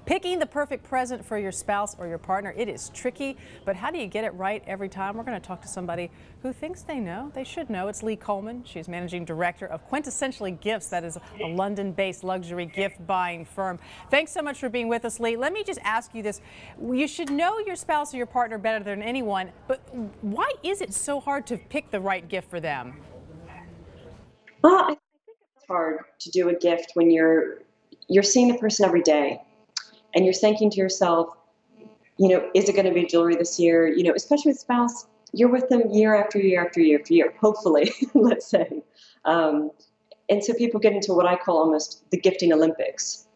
Picking the perfect present for your spouse or your partner, it is tricky, but how do you get it right every time? We're going to talk to somebody who thinks they know. They should know. It's Lee Coleman. She's managing director of Quintessentially Gifts. That is a London-based luxury gift buying firm. Thanks so much for being with us, Lee. Let me just ask you this. You should know your spouse or your partner better than anyone, but why is it so hard to pick the right gift for them? Well, I think it's hard to do a gift when you're seeing the person every day. And you're thinking to yourself, is it going to be jewelry this year? Especially with spouse, you're with them year after year after year after year, hopefully, let's say. And so people get into what I call almost the gifting Olympics.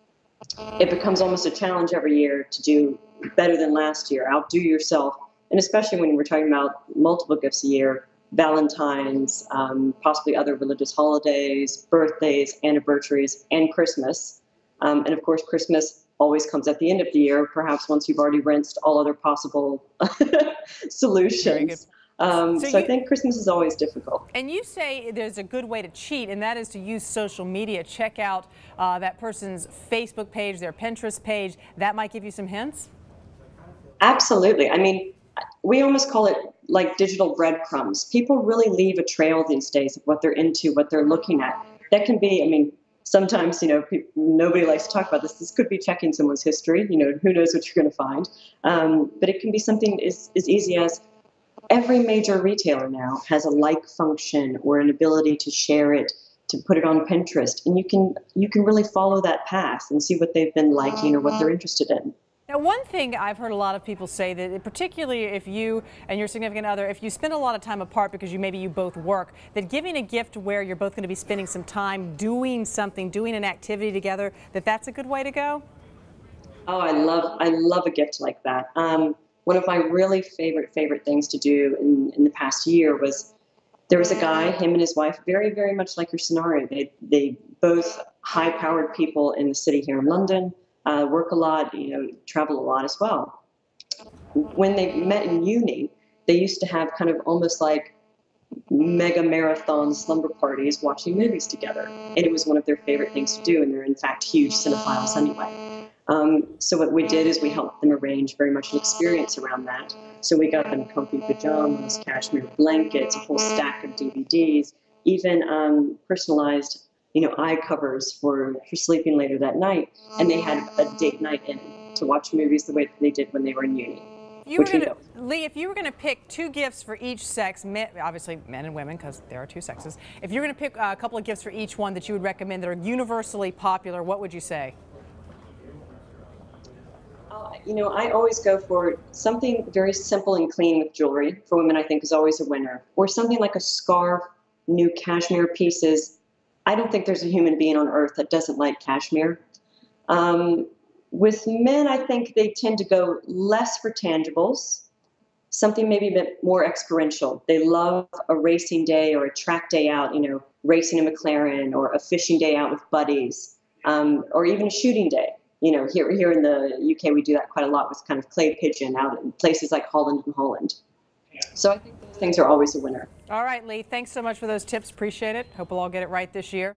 It becomes almost a challenge every year to do better than last year, outdo yourself. And especially when we're talking about multiple gifts a year, Valentine's, possibly other religious holidays, birthdays, anniversaries, and Christmas. And of course, Christmas always comes at the end of the year, perhaps once you've already rinsed all other possible solutions. So I think Christmas is always difficult. And you say there's a good way to cheat, and that is to use social media. Check out that person's Facebook page, their Pinterest page. That might give you some hints? Absolutely. I mean, we almost call it like digital breadcrumbs. People really leave a trail these days of what they're into, what they're looking at. That can be, sometimes, nobody likes to talk about this. This could be checking someone's history. Who knows what you're going to find. But it can be something as easy as every major retailer now has a like function or an ability to share it, to put it on Pinterest. And you can really follow that path and see what they've been liking or what they're interested in. Now, one thing I've heard a lot of people say, that particularly if you and your significant other, if you spend a lot of time apart because maybe you both work, that giving a gift where you're both going to be spending some time doing something, doing an activity together, that's a good way to go? Oh, I love a gift like that. One of my really favorite things to do in the past year was, there was a guy, him and his wife, very, very much like your scenario. They both high-powered people in the city here in London. Work a lot, travel a lot as well. When they met in uni, they used to have kind of almost like mega marathon slumber parties watching movies together. And it was one of their favorite things to do, and they're in fact huge cinephiles anyway. So what we did is we helped them arrange very much an experience around that. So we got them comfy pajamas, cashmere blankets, a whole stack of DVDs, even personalized eye covers for sleeping later that night. And they had a date night in to watch movies the way that they did when they were in uni. Lee, if you were going to pick two gifts for each sex, obviously men and women, because there are two sexes, if you were going to pick a couple of gifts for each one that you would recommend that are universally popular, what would you say? I always go for something very simple and clean with jewelry. For women, I think is always a winner. Or something like a scarf, new cashmere pieces. I don't think there's a human being on earth that doesn't like cashmere. With men, I think they tend to go less for tangibles, something maybe a bit more experiential. They love a racing day or a track day out, racing a McLaren, or a fishing day out with buddies, or even a shooting day. Here in the UK, we do that quite a lot with kind of clay pigeon out in places like Holland and Holland. So I think those things are always a winner. All right, Lee, thanks so much for those tips. Appreciate it. Hope we'll all get it right this year.